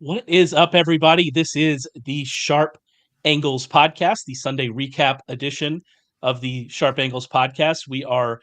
What is up, everybody? This is the Sharp Angles podcast, the Sunday recap edition of the Sharp Angles podcast. We are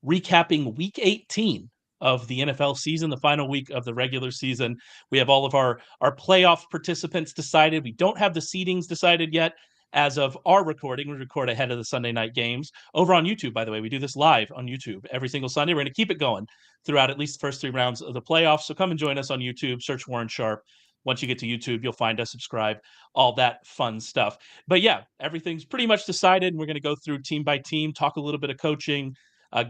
recapping week 18 of the NFL season, the final week of the regular season. We have all of our playoff participants decided. We don't have the seedings decided yet. As of our recording, we record ahead of the Sunday night games over on YouTube, by the way. We do this live on YouTube every single Sunday. We're going to keep it going throughout at least the first three rounds of the playoffs. So come and join us on YouTube. Search Warren Sharp. Once you get to YouTube, you'll find us, subscribe, all that fun stuff. But yeah, everything's pretty much decided. And we're going to go through team by team, talk a little bit of coaching,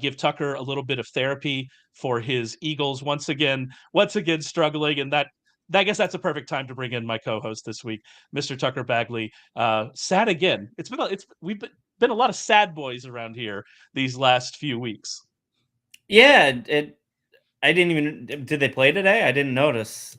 give Tucker a little bit of therapy for his Eagles once again struggling. And that I guess that's a perfect time to bring in my co-host this week, Mr. Tucker Bagley. Sad again. We've been a lot of sad boys around here these last few weeks. Yeah, I didn't even. Did they play today? I didn't notice.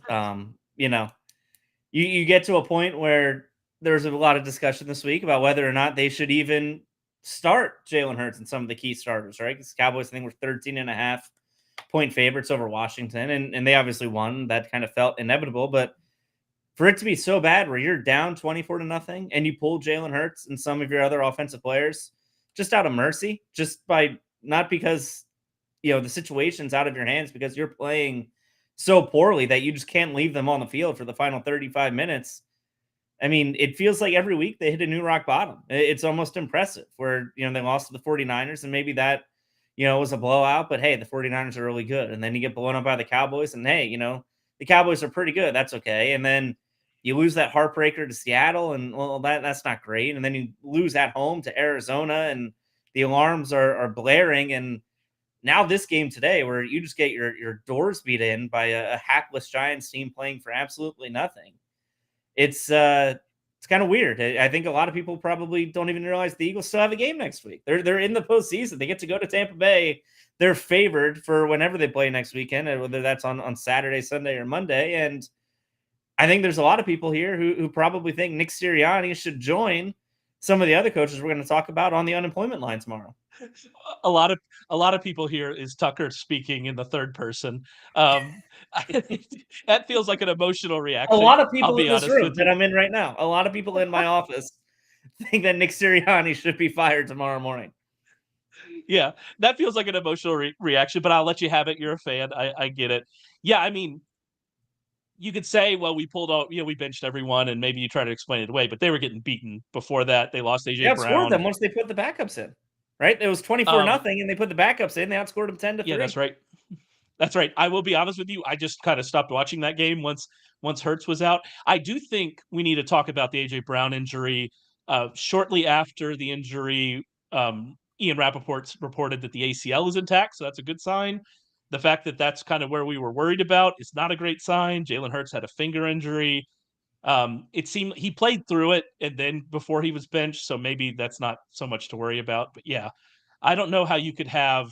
You get to a point where there's a lot of discussion this week about whether or not they should even start Jalen Hurts and some of the key starters, right? Because Cowboys, I think, were 13.5-point favorites over Washington, and they obviously won. That kind of felt inevitable, but for it to be so bad where you're down 24-0 and you pull Jalen Hurts and some of your other offensive players just out of mercy, just by not because the situation's out of your hands, because you're playing so poorly that you just can't leave them on the field for the final 35 minutes. I mean, it feels like every week they hit a new rock bottom. It's almost impressive where, they lost to the 49ers and maybe that, was a blowout, but hey, the 49ers are really good. And then you get blown up by the Cowboys and hey, the Cowboys are pretty good. That's okay. And then you lose that heartbreaker to Seattle and well, that's not great. And then you lose at home to Arizona and the alarms are blaring. And now this game today where you just get your doors beat in by a hapless Giants team playing for absolutely nothing. It's kind of weird. I think a lot of people probably don't even realize the Eagles still have a game next week. They're in the postseason. They get to go to Tampa Bay. They're favored for whenever they play next weekend, whether that's on Saturday, Sunday, or Monday. And I think there's a lot of people here who probably think Nick Sirianni should join some of the other coaches we're going to talk about on the unemployment line tomorrow. A lot of people here is Tucker speaking in the third person. That feels like an emotional A reaction. lot of I'll people be in this honest room with that you. I'm in right now, a lot of people in my office think that Nick Sirianni should be fired tomorrow morning. Yeah, that feels like an emotional reaction, but I'll let you have it. You're a fan. I get it. Yeah, I mean, you could say, well, we pulled out, we benched everyone, and maybe you try to explain it away, but they were getting beaten before that. They lost They AJ outscored Brown. them once they put the backups in, right? It was 24-0, and they put the backups in. They outscored them 10-3. Yeah, that's right. That's right. I will be honest with you. I just kind of stopped watching that game once Hurts was out. I do think we need to talk about the AJ Brown injury. Shortly after the injury, Ian Rappaport reported that the ACL is intact, so that's a good sign. The fact that that's kind of where we were worried about is not a great sign. Jalen Hurts had a finger injury. It seemed he played through it, and then before he was benched, so maybe that's not so much to worry about. But yeah, I don't know how you could have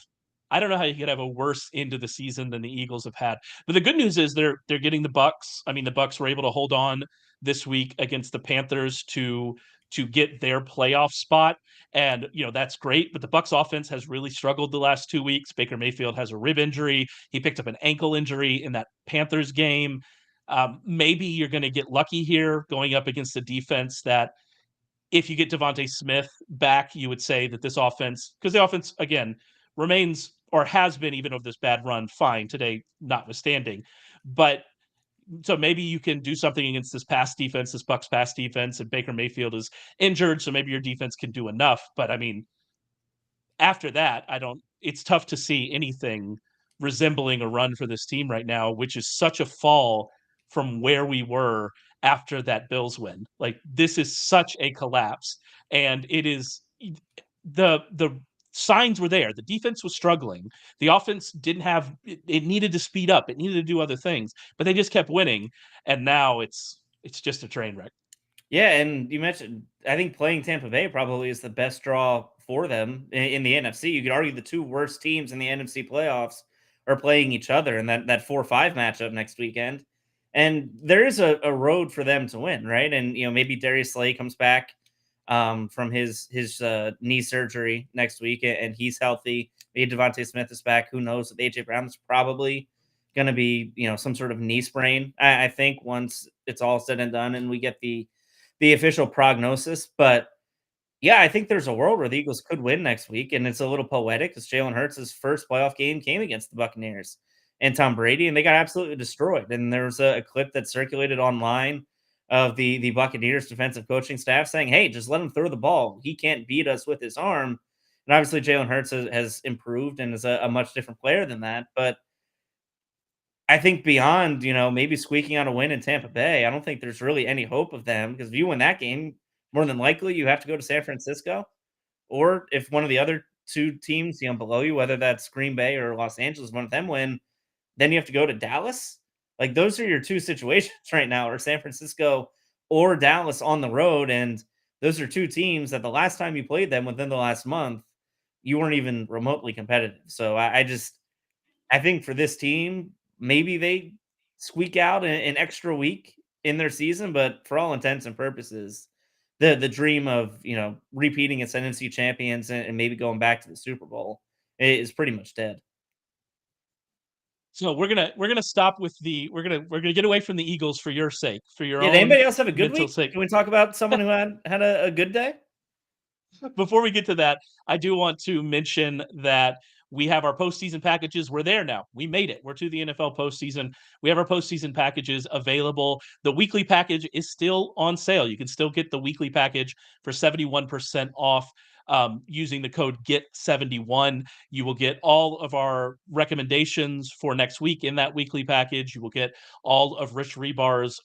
I don't know how you could have a worse end of the season than the Eagles have had. But the good news is they're getting the Bucs. I mean, the Bucs were able to hold on this week against the Panthers to get their playoff spot, and that's great. But the Bucs offense has really struggled the last 2 weeks. Baker Mayfield has a rib injury. He picked up an ankle injury in that Panthers game. Maybe you're going to get lucky here going up against a defense that, if you get Devontae Smith back, you would say that this offense, because the offense again remains or has been, even of this bad run, fine today, notwithstanding. But so maybe you can do something against this pass defense, this Bucs pass defense, and Baker Mayfield is injured, so maybe your defense can do enough. But I mean, after that, I don't. It's tough to see anything resembling a run for this team right now, which is such a fall from where we were after that Bills win. Like, this is such a collapse, and it is the signs were there. The defense was struggling. The offense didn't have it needed to speed up. It needed to do other things, but they just kept winning, and now it's just a train wreck. Yeah, and you mentioned, I think playing Tampa Bay probably is the best draw for them in the NFC. You could argue the two worst teams in the NFC playoffs are playing each other in that 4-5 matchup next weekend. And there is a road for them to win, right? And maybe Darius Slay comes back from his knee surgery next week, and he's healthy. Maybe Devontae Smith is back. Who knows? With AJ Brown is probably going to be, some sort of knee sprain, I think, once it's all said and done and we get the official prognosis. But yeah, I think there's a world where the Eagles could win next week, and it's a little poetic because Jalen Hurts' first playoff game came against the Buccaneers and Tom Brady, and they got absolutely destroyed. And there was a clip that circulated online of the Buccaneers defensive coaching staff saying, "Hey, just let him throw the ball. He can't beat us with his arm." And obviously, Jalen Hurts has improved and is a much different player than that. But I think beyond, maybe squeaking out a win in Tampa Bay, I don't think there's really any hope of them, because if you win that game, more than likely you have to go to San Francisco. Or if one of the other two teams, below you, whether that's Green Bay or Los Angeles, one of them win, then you have to go to Dallas. Like, those are your two situations right now, or San Francisco or Dallas on the road. And those are two teams that the last time you played them within the last month, you weren't even remotely competitive. So I think for this team, maybe they squeak out an extra week in their season, but for all intents and purposes, the dream of, repeating as NFC champions and maybe going back to the Super Bowl is pretty much dead. So we're gonna stop with we're gonna get away from the Eagles for your sake, for your Did own anybody else have a good mental week? sake. Can we talk about someone who had a good day? Before we get to that, I do want to mention that we have our postseason packages. We're there now. We made it. We're to the NFL postseason. We have our postseason packages available. The weekly package is still on sale. You can still get the weekly package for 71% off using the code GET71. You will get all of our recommendations for next week in that weekly package. You will get all of Rich Rebar's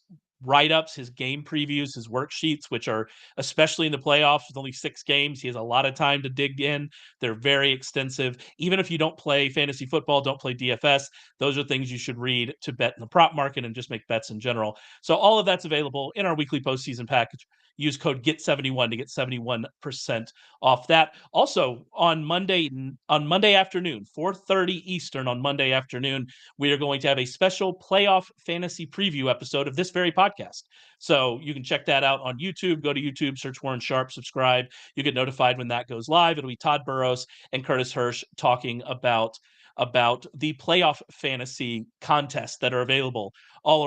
write-ups, his game previews, his worksheets, which are, especially in the playoffs with only 6 games, he has a lot of time to dig in. They're very extensive. Even if you don't play fantasy football, don't play DFS, those are things you should read to bet in the prop market and just make bets in general. So all of that's available in our weekly postseason package. Use code GET71 to get 71% off that. Also, on Monday afternoon, 4:30 Eastern on Monday afternoon, we are going to have a special playoff fantasy preview episode of this very podcast. So you can check that out on YouTube. Go to YouTube, search Warren Sharp, subscribe. You get notified when that goes live. It'll be Todd Burrows and Curtis Hirsch talking about the playoff fantasy contests that are available all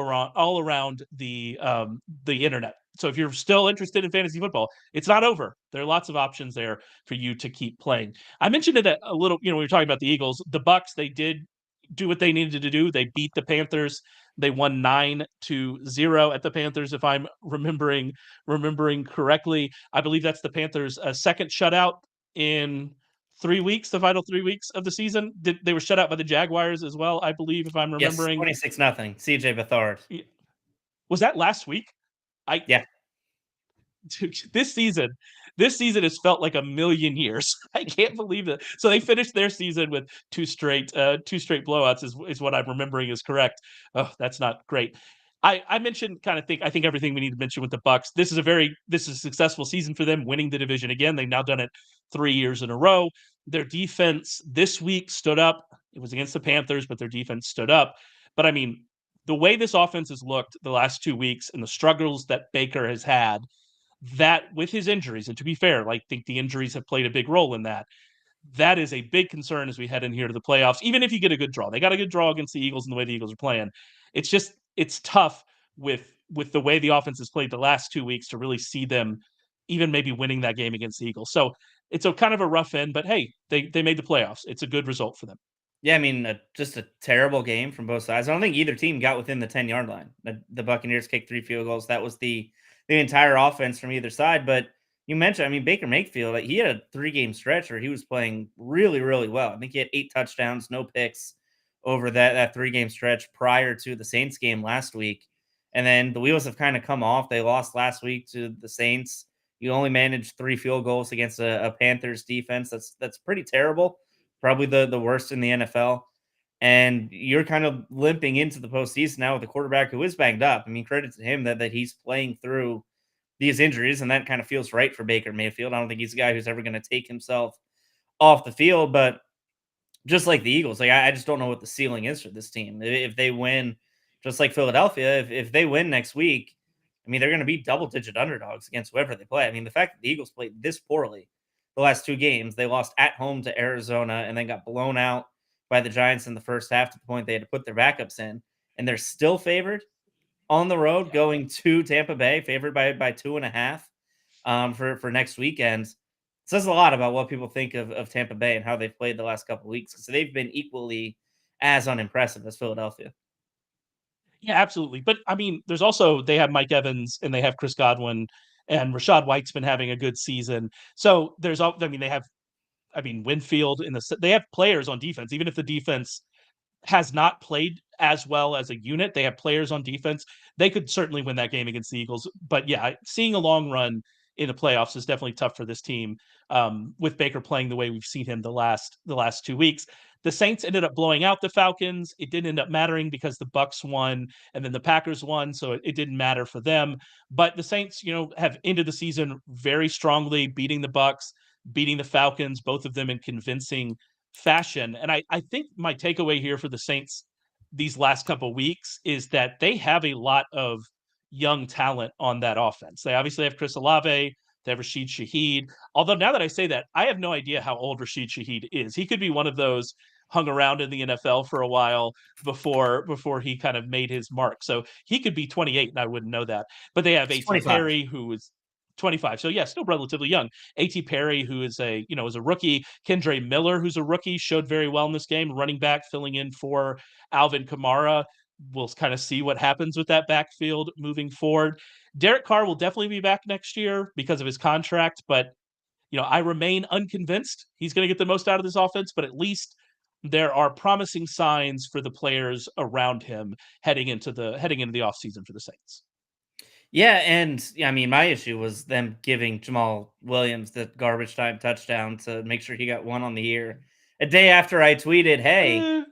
around the internet. So if you're still interested in fantasy football, it's not over. There are lots of options there for you to keep playing. I mentioned it a little, we were talking about the Eagles. The Bucs, they did do what they needed to do. They beat the Panthers. They won 9-0 at the Panthers, if I'm remembering correctly. I believe that's the Panthers' second shutout in 3 weeks, the final 3 weeks of the season. They were shut out by the Jaguars as well, I believe, if I'm Yes, remembering. 26-0. CJ Beathard. Was that last week? Yeah. This season has felt like a million years. I can't believe it. So they finished their season with two straight blowouts is what I'm remembering is correct. Oh, that's not great. I mentioned I think everything we need to mention with the Bucs. This is a successful season for them, winning the division again. They've now done it 3 years in a row. Their defense this week stood up. It was against the Panthers, but their defense stood up. But I mean, the way this offense has looked the last 2 weeks and the struggles that Baker has had, that with his injuries, and to be fair, I think the injuries have played a big role in that. That is a big concern as we head in here to the playoffs. Even if you get a good draw, they got a good draw against the Eagles and the way the Eagles are playing. It's tough with the way the offense has played the last 2 weeks to really see them even maybe winning that game against the Eagles. So it's a kind of a rough end, but hey, they made the playoffs. It's a good result for them. Yeah, I mean, just a terrible game from both sides. I don't think either team got within the 10-yard line. The Buccaneers kicked 3 field goals. That was the entire offense from either side. But you mentioned, I mean, Baker Mayfield, he had a 3-game stretch where he was playing really, really well. I think he had 8 touchdowns, no picks over that 3-game stretch prior to the Saints game last week. And then the wheels have kind of come off. They lost last week to the Saints. You only managed 3 field goals against a Panthers defense. That's pretty terrible. Probably the worst in the NFL. And you're kind of limping into the postseason now with a quarterback who is banged up. I mean, credit to him that he's playing through these injuries, and that kind of feels right for Baker Mayfield. I don't think he's a guy who's ever going to take himself off the field, but just like the Eagles, I just don't know what the ceiling is for this team. If they win, just like Philadelphia, if they win next week, I mean, they're going to be double-digit underdogs against whoever they play. I mean, the fact that the Eagles played this poorly the last 2 games, they lost at home to Arizona and then got blown out by the Giants in the first half to the point they had to put their backups in, and they're still favored on the road Yeah. going to Tampa Bay, favored by 2.5 for next weekend. It says a lot about what people think of Tampa Bay and how they've played the last couple of weeks. So they've been equally as unimpressive as Philadelphia. Yeah, absolutely. But I mean, there's also they have Mike Evans and they have Chris Godwin and Rashad White's been having a good season. So there's all I mean, they have Winfield in they have players on defense, even if the defense has not played as well as a unit. They have players on defense. They could certainly win that game against the Eagles. But yeah, seeing a long run in the playoffs is definitely tough for this team. With Baker playing the way we've seen him the last 2 weeks. The Saints ended up blowing out the Falcons. It didn't end up mattering because the Bucs won and then the Packers won, so it didn't matter for them. But the Saints, have ended the season very strongly, beating the Bucs, beating the Falcons, both of them in convincing fashion. And I think my takeaway here for the Saints these last couple of weeks is that they have a lot of young talent on that offense. They obviously have Chris Olave, they have Rashid Shaheed. Although now that I say that, I have no idea how old Rashid Shaheed is. He could be one of those hung around in the NFL for a while before he kind of made his mark. So he could be 28 and I wouldn't know that. But they have It's A.T. 25. Perry, who is 25. So yeah, still relatively young. A.T. Perry, who is is a rookie. Kendre Miller, who's a rookie, showed very well in this game, running back, filling in for Alvin Kamara. We'll kind of see what happens with that backfield moving forward. Derek Carr will definitely be back next year because of his contract, but I remain unconvinced he's going to get the most out of this offense, but at least there are promising signs for the players around him heading into the offseason for the Saints. Yeah, and I mean, my issue was them giving Jamal Williams the garbage time touchdown to make sure he got one on the year. A day after I tweeted, "Hey, Eh,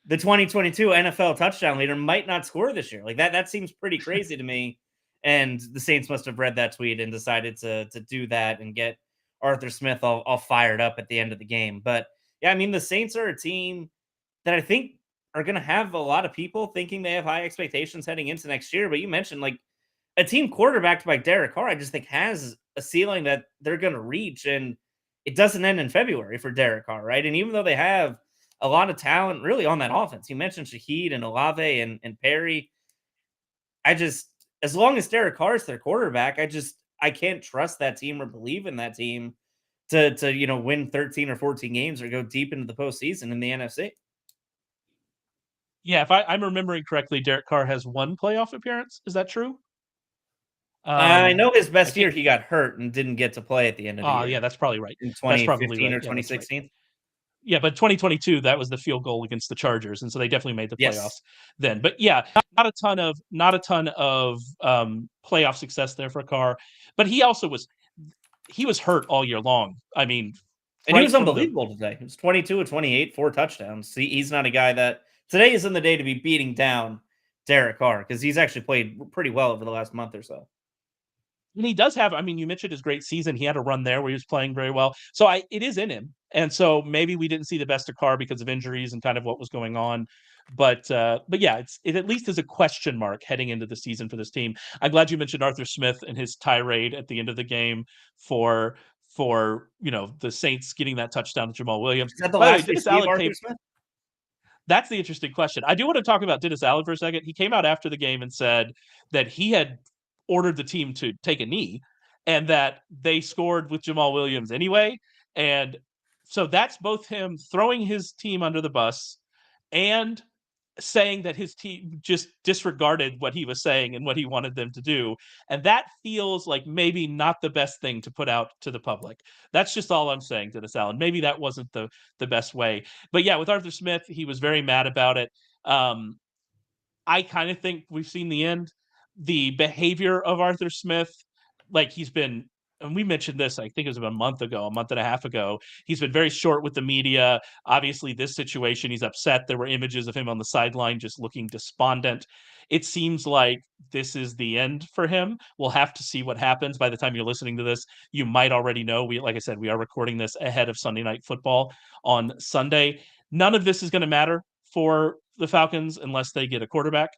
the 2022 NFL touchdown leader might not score this year." Like that seems pretty crazy to me. And the Saints must have read that tweet and decided to do that and get Arthur Smith all fired up at the end of the game. But yeah, I mean, the Saints are a team that I think are going to have a lot of people thinking they have high expectations heading into next year. But you mentioned like a team quarterbacked by Derek Carr, I just think has a ceiling that they're going to reach, and it doesn't end in February for Derek Carr, right? And even though they have a lot of talent really on that offense, you mentioned Shaheed and Olave and Perry. As long as Derek Carr is their quarterback, I can't trust that team or believe in that team to win 13 or 14 games or go deep into the postseason in the NFC. Yeah, if I'm remembering correctly, Derek Carr has one playoff appearance. Is that true? I know his I best can't. year he got hurt and didn't get to play at the end of the Oh, year yeah, that's probably right. in That's probably 2015 right. or Yeah, that's right. 2016. Yeah, but 2022, that was the field goal against the Chargers, and so they definitely made the Yes. playoffs then. But yeah, not a ton of playoff success there for Carr, but he was hurt all year long. I mean, And he right was from the unbelievable today. He was 22 of 28, 4 touchdowns. He's not a guy that today isn't the day to be beating down Derek Carr because he's actually played pretty well over the last month or so. and he does have. I mean, you mentioned his great season. He had a run there where he was playing very well. So it is in him, and so maybe we didn't see the best of Carr because of injuries and kind of what was going on. But yeah, it at least is a question mark heading into the season for this team. I'm glad you mentioned Arthur Smith and his tirade at the end of the game for the Saints getting that touchdown to Jamal Williams. Is that the By the way, last we Dennis see of Allen Arthur came. Smith? That's the interesting question. I do want to talk about Dennis Allen for a second. He came out after the game and said that he had ordered the team to take a knee and that they scored with Jamal Williams anyway. And so that's both him throwing his team under the bus and saying that his team just disregarded what he was saying and what he wanted them to do. And that feels like maybe not the best thing to put out to the public. That's just all I'm saying, Dennis Allen. Maybe that wasn't the best way. But yeah, with Arthur Smith, he was very mad about it. I kind of think we've seen the end. The behavior of Arthur Smith, like he's been, and we mentioned this, I think it was about a month and a half ago. He's been very short with the media. Obviously, this situation, he's upset. There were images of him on the sideline just looking despondent. It seems like this is the end for him. We'll have to see what happens. By the time you're listening to this, you might already know. Like I said, we are recording this ahead of Sunday Night Football on Sunday. None of this is going to matter for the Falcons unless they get a quarterback.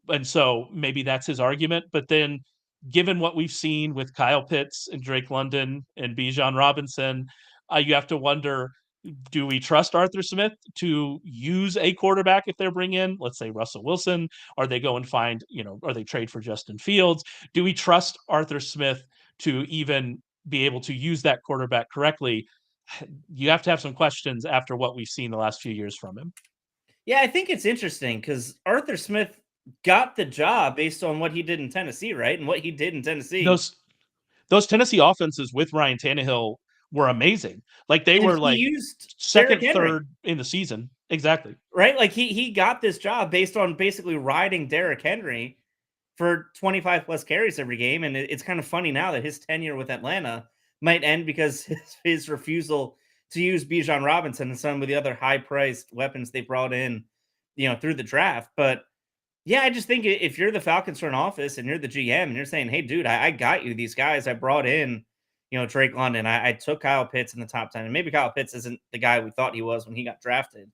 And so maybe that's his argument. But then, given what we've seen with Kyle Pitts and Drake London and Bijan Robinson, you have to wonder, Do we trust Arthur Smith to use a quarterback if they're bringing in, let's say, Russell Wilson? Are they go and find, or they trade for Justin Fields? Do we trust Arthur Smith to even be able to use that quarterback correctly? You have to have some questions after what we've seen the last few years from him. Yeah, I think it's interesting because Arthur Smith got the job based on what he did in Tennessee, right? And what he did in Tennessee. Those Tennessee offenses with Ryan Tannehill were amazing. Like they And were he like used Derrick second, Henry, third in the season. Exactly. right? Like he got this job based on basically riding Derrick Henry for 25 plus carries every game. And it's kind of funny now that his tenure with Atlanta might end because his refusal to use Bijan Robinson and some of the other high priced weapons they brought in, through the draft. But yeah, I just think if you're the Falcons front office and you're the GM and you're saying, hey, dude, I got you these guys. I brought in, Drake London. I took Kyle Pitts in the top 10. And maybe Kyle Pitts isn't the guy we thought he was when he got drafted.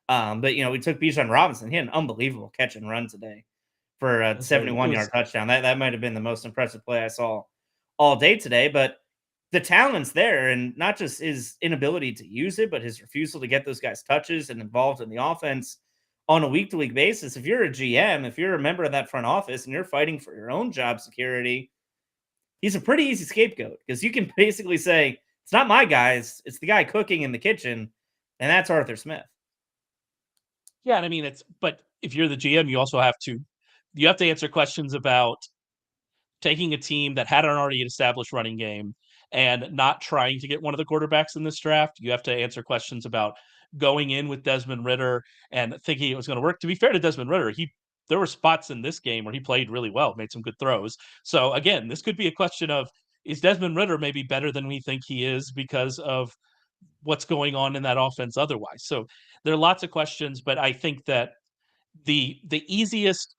But, we took Bijan Robinson. He had an unbelievable catch and run today for a 71-yard touchdown. That might have been the most impressive play I saw all day today. But the talent's there, and not just his inability to use it, but his refusal to get those guys touches and involved in the offense on a week-to-week basis. If you're a GM, if you're a member of that front office and you're fighting for your own job security, he's a pretty easy scapegoat because you can basically say, it's not my guys, it's the guy cooking in the kitchen, and that's Arthur Smith. Yeah, and I mean but if you're the GM, you also have to answer questions about taking a team that had an already established running game and not trying to get one of the quarterbacks in this draft. You have to answer questions about going in with Desmond Ridder and thinking it was going to work. To be fair to Desmond Ridder, there were spots in this game where he played really well, made some good throws. So again, this could be a question of, is Desmond Ridder maybe better than we think he is because of what's going on in that offense otherwise? So there are lots of questions, but I think that the easiest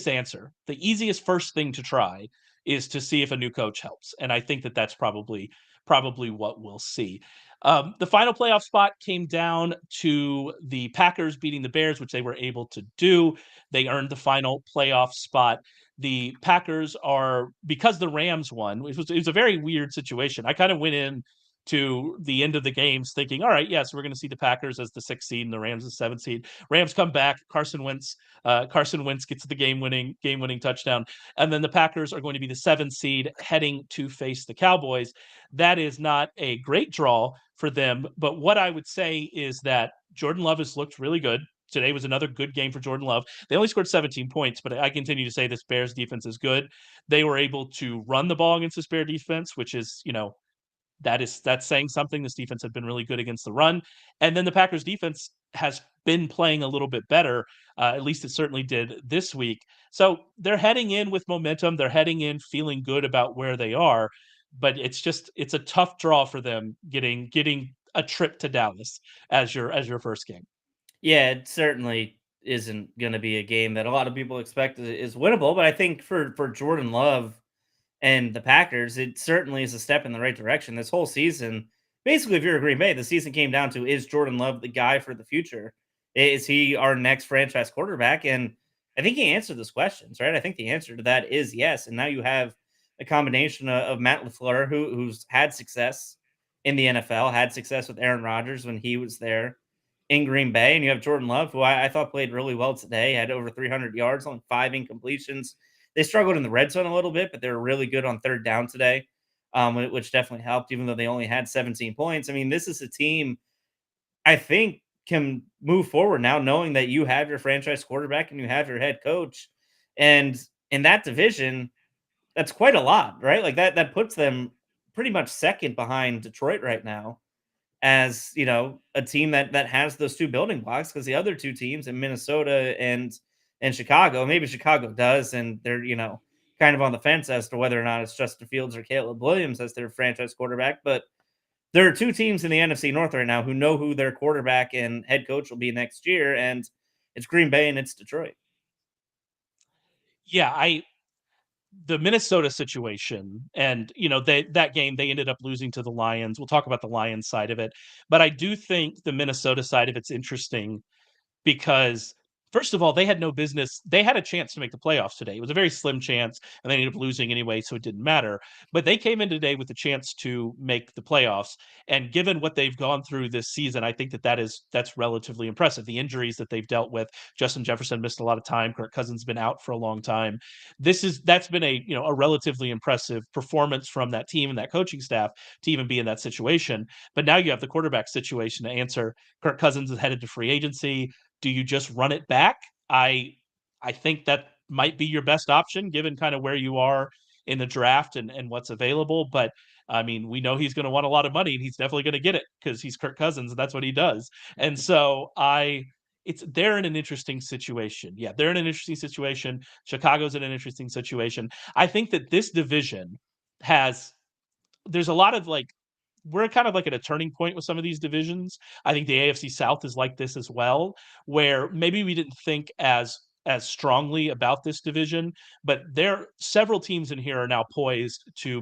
answer, the easiest first thing to try is to see if a new coach helps, and I think that that's probably what we'll see. The final playoff spot came down to the Packers beating the Bears, which they were able to do. They earned the final playoff spot. The Packers are, because the Rams won. It was a very weird situation. I kind of went in to the end of the games thinking, all right, yes, we're going to see the Packers as the 6th seed and the Rams as 7th seed. Rams come back. Carson Wentz gets the game winning touchdown, and then the Packers are going to be the 7th seed heading to face the Cowboys. That is not a great draw for them, but what I would say is that Jordan Love has looked really good. Today was another good game for Jordan Love. They only scored 17 points, but I continue to say this Bears defense is good. They were able to run the ball against this Bear defense, which is, that's saying something. This defense had been really good against the run. And then the Packers defense has been playing a little bit better. At least it certainly did this week. So they're heading in with momentum. They're heading in feeling good about where they are. But it's a tough draw for them getting a trip to Dallas as your first game. Yeah, it certainly isn't going to be a game that a lot of people expect is winnable. But I think for Jordan Love and the Packers, it certainly is a step in the right direction. This whole season, basically, if you're a Green Bay, the season came down to, is Jordan Love the guy for the future? Is he our next franchise quarterback? And I think he answered those questions, right? I think the answer to that is yes. And now you have a combination of Matt LaFleur, who's had success in the NFL, had success with Aaron Rodgers when he was there in Green Bay. And you have Jordan Love, who I thought played really well today, had over 300 yards, only 5 incompletions. They struggled in the red zone a little bit, but they were really good on third down today, which definitely helped, even though they only had 17 points. I mean, this is a team I think can move forward now, knowing that you have your franchise quarterback and you have your head coach. And in that division, that's quite a lot, right? Like that puts them pretty much second behind Detroit right now as, a team that has those two building blocks, because the other two teams in Minnesota and Chicago, maybe Chicago does, and they're, kind of on the fence as to whether or not it's Justin Fields or Caleb Williams as their franchise quarterback. But there are two teams in the NFC North right now who know who their quarterback and head coach will be next year, and it's Green Bay and it's Detroit. Yeah, the Minnesota situation, and that game they ended up losing to the Lions. We'll talk about the Lions side of it, but I do think the Minnesota side of it's interesting because First of all, they had no business. They had a chance to make the playoffs today. It was a very slim chance, and they ended up losing anyway, so it didn't matter. But they came in today with a chance to make the playoffs. And given what they've gone through this season, I think that's relatively impressive. The injuries that they've dealt with, Justin Jefferson missed a lot of time. Kirk Cousins been out for a long time. That's been a relatively impressive performance from that team and that coaching staff to even be in that situation. But now you have the quarterback situation to answer. Kirk Cousins is headed to free agency. Do you just run it back? I think that might be your best option given kind of where you are in the draft and what's available. But I mean, we know he's going to want a lot of money, and he's definitely going to get it because he's Kirk Cousins, and that's what he does. And so they're in an interesting situation. Yeah, they're in an interesting situation. Chicago's in an interesting situation. I think that this division there's a lot of we're kind of like at a turning point with some of these divisions. I think the AFC South is like this as well, where maybe we didn't think as strongly about this division, but there several teams in here are now poised to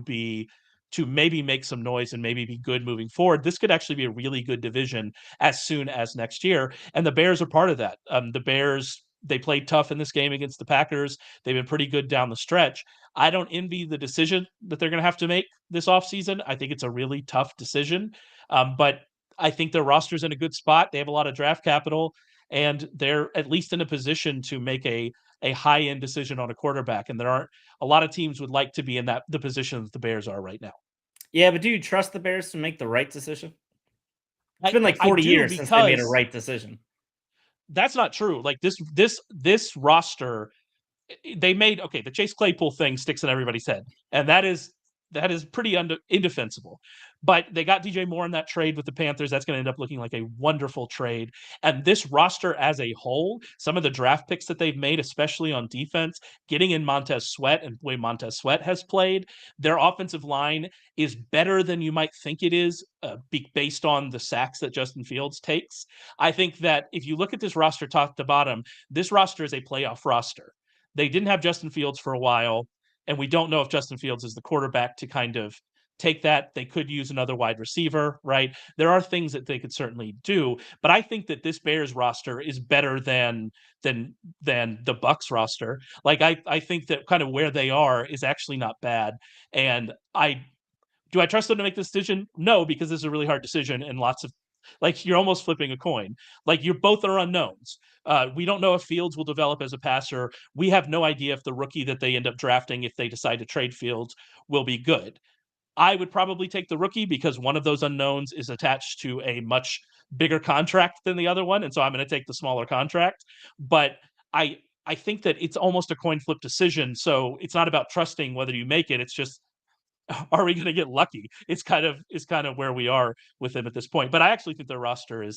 maybe make some noise and maybe be good moving forward. This could actually be a really good division as soon as next year, and the Bears are part of that. The Bears, they played tough in this game against the Packers. They've been pretty good down the stretch. I don't envy the decision that they're going to have to make this offseason. I think it's a really tough decision. But I think their roster's in a good spot. They have a lot of draft capital, and they're at least in a position to make a high end decision on a quarterback. And there aren't a lot of teams would like to be in the position that the Bears are right now. Yeah, but do you trust the Bears to make the right decision? It's been like I 40 do, years since they made a because right decision. that's not true. Like this roster, they made the Chase Claypool thing sticks in everybody's head, and that is pretty indefensible. But they got DJ Moore in that trade with the Panthers. That's going to end up looking like a wonderful trade. And this roster as a whole, some of the draft picks that they've made, especially on defense, getting in Montez Sweat and the way Montez Sweat has played, their offensive line is better than you might think it is based on the sacks that Justin Fields takes. I think that if you look at this roster top to bottom, this roster is a playoff roster. They didn't have Justin Fields for a while, and we don't know if Justin Fields is the quarterback to kind of take that. They could use another wide receiver, right? There are things that they could certainly do, but I think that this Bears roster is better than the Bucs roster. Like I think that kind of where they are is actually not bad. And do I trust them to make the decision? No, because this is a really hard decision and lots of you're almost flipping a coin. Like you're both are unknowns. We don't know if Fields will develop as a passer. We have no idea if the rookie that they end up drafting, if they decide to trade Fields, will be good. I would probably take the rookie because one of those unknowns is attached to a much bigger contract than the other one, and so I'm going to take the smaller contract. But I think that it's almost a coin flip decision. So it's not about trusting whether you make it. It's just, are we going to get lucky? It's kind of where we are with them at this point. But I actually think their roster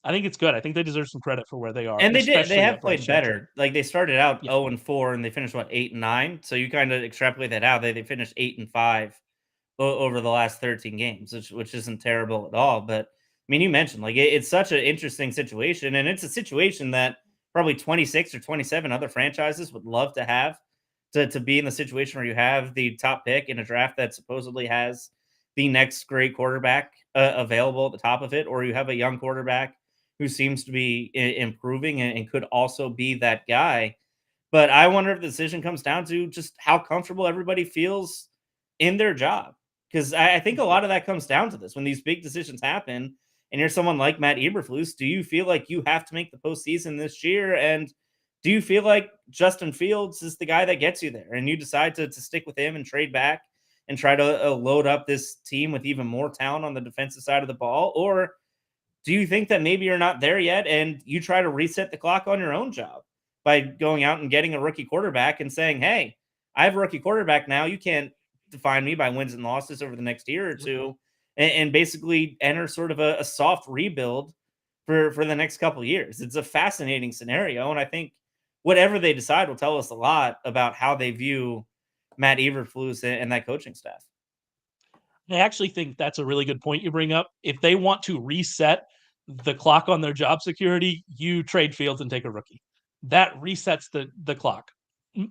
I think it's good. I think they deserve some credit for where they are. And they did. They have played better. Like they started out 0-4 and they finished 8-9. So you kind of extrapolate that out. They finished 8-5 over the last 13 games, which isn't terrible at all. But I mean, you mentioned it's such an interesting situation, and it's a situation that probably 26 or 27 other franchises would love to have. To be in the situation where you have the top pick in a draft that supposedly has the next great quarterback available at the top of it, or you have a young quarterback who seems to be improving and could also be that guy. But I wonder if the decision comes down to just how comfortable everybody feels in their job. Because I think a lot of that comes down to this. When these big decisions happen and you're someone like Matt Eberflus, do you feel like you have to make the postseason this year? And do you feel like Justin Fields is the guy that gets you there and you decide to stick with him and trade back and try to load up this team with even more talent on the defensive side of the ball? Or do you think that maybe you're not there yet and you try to reset the clock on your own job by going out and getting a rookie quarterback and saying, hey, I have a rookie quarterback now. You can't define me by wins and losses over the next year or two, and basically enter sort of a soft rebuild for the next couple of years. It's a fascinating scenario, and I think whatever they decide will tell us a lot about how they view Matt Eberflus and that coaching staff. I actually think that's a really good point you bring up. If they want to reset the clock on their job security, you trade Fields and take a rookie. That resets the clock.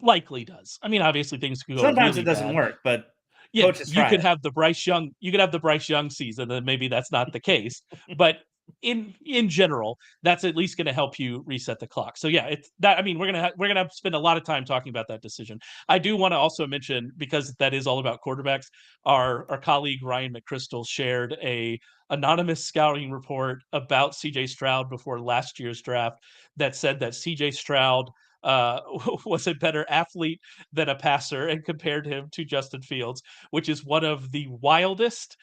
Likely does. I mean, obviously things could go. Sometimes really it doesn't bad. work, but yeah, you could have the Bryce Young. You could have the Bryce Young season, and maybe that's not the case. But in general, that's at least going to help you reset the clock. So yeah, it's that. I mean, we're gonna spend a lot of time talking about that decision. I do want to also mention, because that is all about quarterbacks. Our colleague Ryan McChrystal shared a anonymous scouting report about CJ Stroud before last year's draft that said that CJ Stroud was a better athlete than a passer, and compared him to Justin Fields, which is one of the wildest,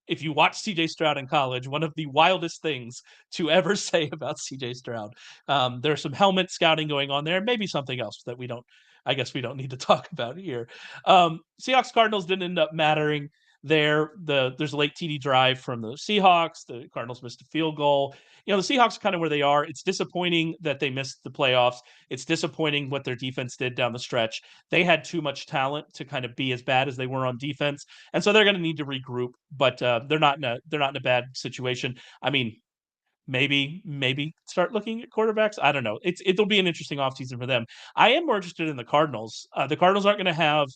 if you watch CJ Stroud in college, one of the wildest things to ever say about CJ Stroud. There's some helmet scouting going on there, maybe something else that I guess we don't need to talk about here. Seahawks Cardinals didn't end up mattering there. There's a late TD drive from the Seahawks. The Cardinals missed a field goal. The Seahawks are kind of where they are. It's disappointing that they missed the playoffs. It's disappointing what their defense did down the stretch. They had too much talent to kind of be as bad as they were on defense, and so they're going to need to regroup. But they're not in a bad situation. I mean, maybe start looking at quarterbacks. I don't know. It'll be an interesting offseason for them. I am more interested in the Cardinals. The Cardinals aren't going to have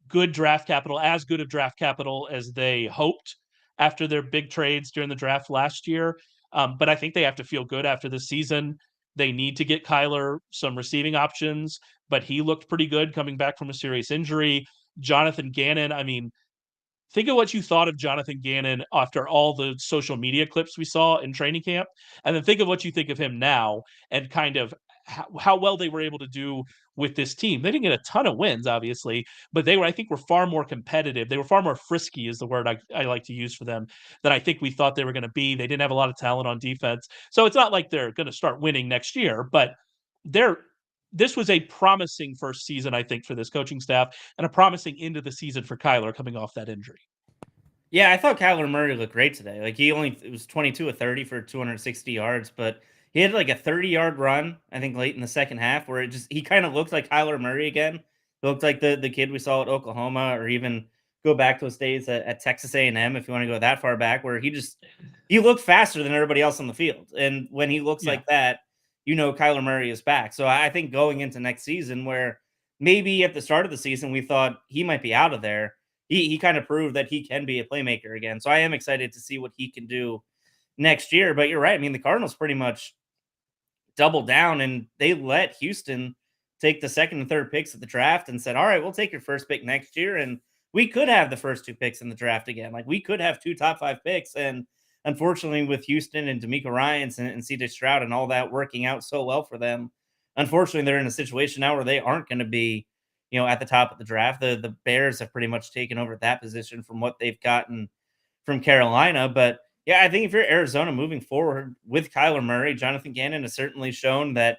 good draft capital, as good of draft capital as they hoped after their big trades during the draft last year. But I think they have to feel good after this season. They need to get Kyler some receiving options, but he looked pretty good coming back from a serious injury. Jonathan Gannon, I mean, think of what you thought of Jonathan Gannon after all the social media clips we saw in training camp, and then think of what you think of him now, and kind of how well they were able to do with this team. They didn't get a ton of wins, obviously, but I think, were far more competitive. They were far more frisky, is the word I like to use for them, than I think we thought they were going to be. They didn't have a lot of talent on defense. So it's not like they're going to start winning next year, but this was a promising first season, I think, for this coaching staff, and a promising end of the season for Kyler coming off that injury. Yeah, I thought Kyler Murray looked great today. Like, it was 22 of 30 for 260 yards, but he had like a 30-yard run, I think, late in the second half, where he kind of looked like Kyler Murray again. He looked like the kid we saw at Oklahoma, or even go back to his days at Texas A&M, if you want to go that far back, where he looked faster than everybody else on the field. And when he looks like that, Kyler Murray is back. So I think going into next season, where maybe at the start of the season we thought he might be out of there, he kind of proved that he can be a playmaker again. So I am excited to see what he can do next year. But you're right. I mean, the Cardinals pretty much doubled down, and they let Houston take the second and third picks of the draft and said, all right, we'll take your first pick next year. And we could have the first two picks in the draft again. Like, we could have two top 5 picks. And unfortunately, with Houston and D'Amico Ryans and CJ Stroud and all that working out so well for them, unfortunately, they're in a situation now where they aren't going to be, at the top of the draft. The Bears have pretty much taken over that position from what they've gotten from Carolina. But yeah, I think if you're Arizona moving forward with Kyler Murray, Jonathan Gannon has certainly shown that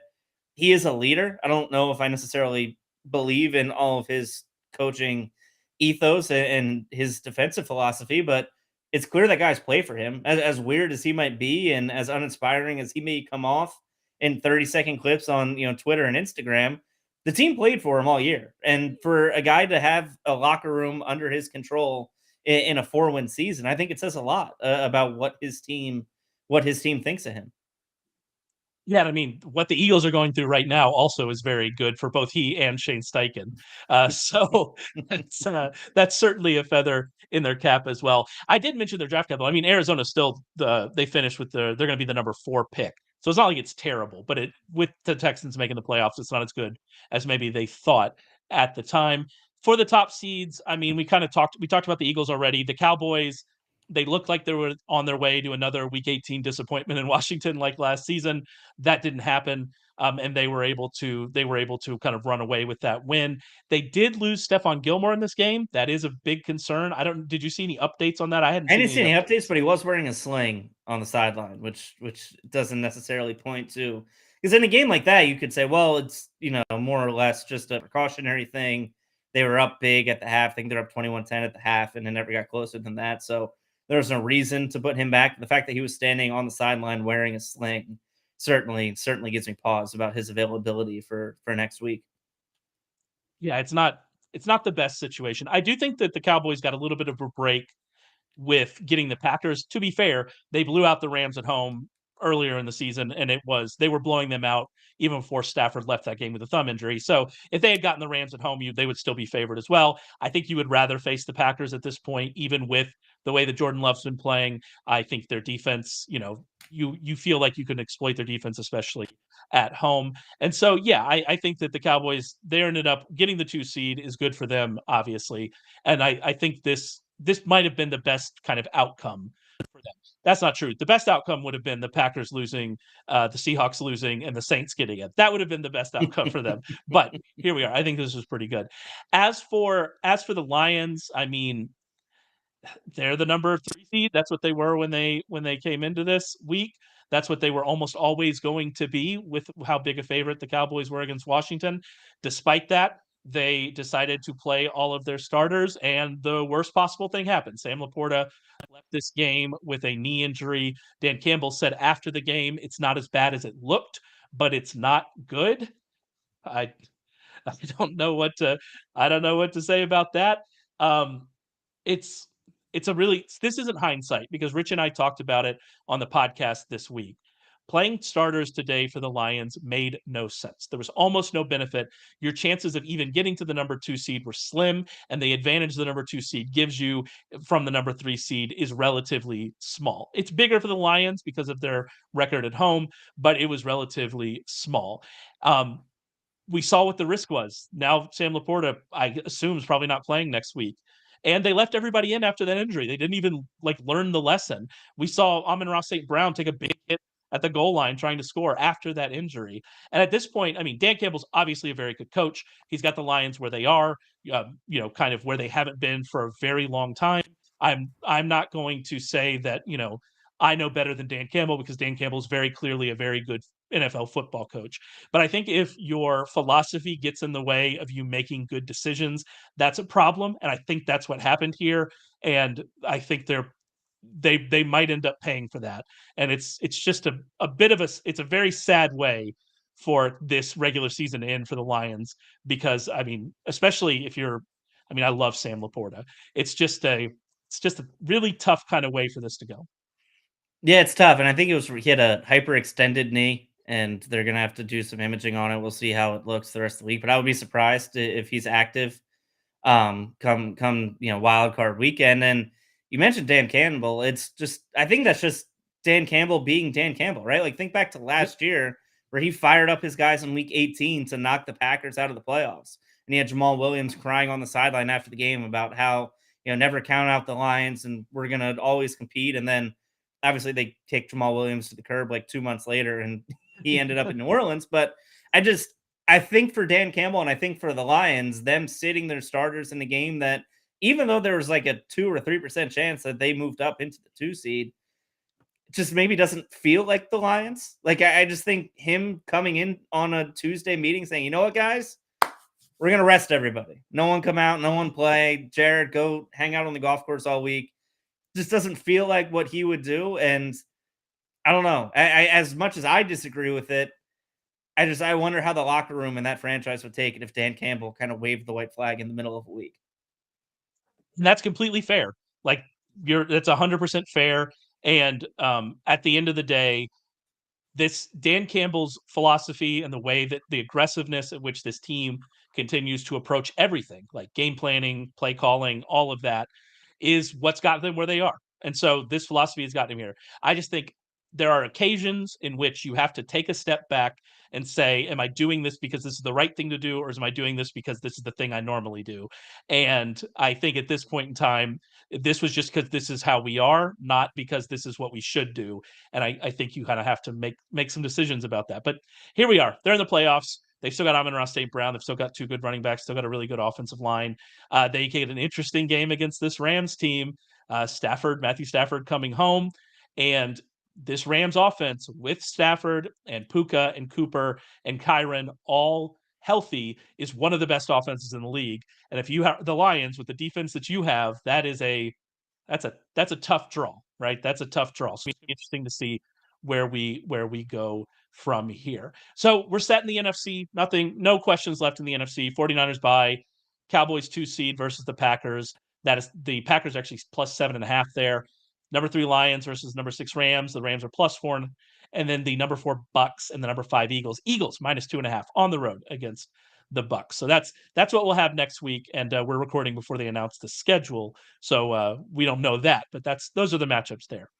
he is a leader. I don't know if I necessarily believe in all of his coaching ethos and his defensive philosophy, but it's clear that guys play for him. As weird as he might be, and as uninspiring as he may come off in 30-second clips on Twitter and Instagram, the team played for him all year. And for a guy to have a locker room under his control in a 4-win season, I think it says a lot about what his team thinks of him. Yeah, I mean, what the Eagles are going through right now also is very good for both he and Shane Steichen. So that's certainly a feather in their cap as well. I did mention their draft capital. I mean, Arizona still they finished with they're going to be the number 4 pick. So it's not like it's terrible, but with the Texans making the playoffs, it's not as good as maybe they thought at the time. For the top seeds, I mean, we talked about the Eagles already. The Cowboys, they looked like they were on their way to another Week 18 disappointment in Washington, like last season. That didn't happen, and they were able to kind of run away with that win. They did lose Stephon Gilmore in this game. That is a big concern. Did you see any updates on that? I didn't see any updates, but he was wearing a sling on the sideline, which doesn't necessarily point to, because in a game like that, you could say, well, it's more or less just a precautionary thing. They were up big at the half. I think they're up 21-10 at the half, and it never got closer than that. So there's no reason to put him back. The fact that he was standing on the sideline wearing a sling certainly gives me pause about his availability for next week. Yeah, it's not the best situation. I do think that the Cowboys got a little bit of a break with getting the Packers. To be fair, they blew out the Rams at home earlier in the season, and they were blowing them out even before Stafford left that game with a thumb injury. So if they had gotten the Rams at home, they would still be favored as well. I think you would rather face the Packers at this point, even with the way that Jordan Love's been playing. I think their defense, you feel like you can exploit their defense, especially at home. And so, yeah, I think that the Cowboys, they ended up getting the 2 seed is good for them, obviously. And I think this might have been the best kind of outcome for them. That's not true. The best outcome would have been the Packers losing, the Seahawks losing, and the Saints getting it. That would have been the best outcome for them. But here we are. I think this was pretty good. As for the Lions, I mean, they're the number 3 seed. That's what they were when they came into this week. That's what they were almost always going to be with how big a favorite the Cowboys were against Washington. Despite that, they decided to play all of their starters, and the worst possible thing happened. Sam LaPorta left this game with a knee injury. Dan Campbell said after the game, it's not as bad as it looked, but it's not good. I I don't know what to say about that. Um, it's this isn't hindsight because Rich and I talked about it on the podcast this week. Playing starters today for the Lions made no sense. There was almost no benefit. Your chances of even getting to the number 2 seed were slim, and the advantage the number 2 seed gives you from the number 3 seed is relatively small. It's bigger for the Lions because of their record at home, but it was relatively small. We saw what the risk was. Now Sam LaPorta, I assume, is probably not playing next week. And they left everybody in after that injury. They didn't even learn the lesson. We saw Amon-Ra St. Brown take a big hit at the goal line trying to score after that injury. And at this point, I mean, Dan Campbell's obviously a very good coach. He's got the Lions where they are, kind of where they haven't been for a very long time. I'm not going to say that, I know better than Dan Campbell because Dan Campbell is very clearly a very good NFL football coach. But I think if your philosophy gets in the way of you making good decisions, that's a problem. And I think that's what happened here. And I think they might end up paying for that. And it's just a bit of it's a very sad way for this regular season to end for the Lions because I mean, especially if I love Sam LaPorta. It's just a really tough kind of way for this to go. Yeah, it's tough, and I think he had a hyperextended knee, and they're gonna have to do some imaging on it. We'll see how it looks the rest of the week, but I would be surprised if he's active come wild card weekend. And you mentioned Dan Campbell. It's just I think that's just Dan Campbell being Dan Campbell, right? Like think back to last year where he fired up his guys in week 18 to knock the Packers out of the playoffs. And he had Jamal Williams crying on the sideline after the game about how, never count out the Lions and we're gonna always compete. And then obviously they kicked Jamal Williams to the curb like 2 months later and he ended up in New Orleans. But I think for Dan Campbell and I think for the Lions, them sitting their starters in the game that even though there was like a 2 or 3% chance that they moved up into the 2 seed, just maybe doesn't feel like the Lions. Like I just think him coming in on a Tuesday meeting saying, you know what, guys, we're going to rest everybody. No one come out, no one play. Jared, go hang out on the golf course all week. Just doesn't feel like what he would do. And I don't know. I as much as I disagree with it, I wonder how the locker room and that franchise would take it if Dan Campbell kind of waved the white flag in the middle of a week. And that's completely fair. Like that's 100% fair. And at the end of the day, this Dan Campbell's philosophy and the way that the aggressiveness at which this team continues to approach everything, like game planning, play calling, all of that, is what's got them where they are. And so this philosophy has gotten them here. I just think there are occasions in which you have to take a step back and say, am I doing this because this is the right thing to do, or am I doing this because this is the thing I normally do? And I think at this point in time, this was just because this is how we are, not because this is what we should do. And I think you kind of have to make some decisions about that. But here we are. They're in the playoffs. They've still got Amon-Ra St. Brown. They've still got 2 good running backs. Still got a really good offensive line. They get an interesting game against this Rams team. Matthew Stafford coming home. And this Rams offense with Stafford and Puka and Cooper and Kyron all healthy is one of the best offenses in the league. And if you have the Lions with the defense that you have, that's a tough draw, right? That's a tough draw. So it's interesting to see where we go from here. So we're set in the NFC. No questions left in the NFC. 49ers bye, Cowboys 2 seed versus the Packers. That is the Packers actually plus 7.5 there. Number 3 Lions versus number 6 Rams. The Rams are plus 4, and then the number 4 Bucs and the number 5 Eagles. Eagles minus 2.5 on the road against the Bucs. So that's what we'll have next week, and we're recording before they announce the schedule, so we don't know that, but those are the matchups there.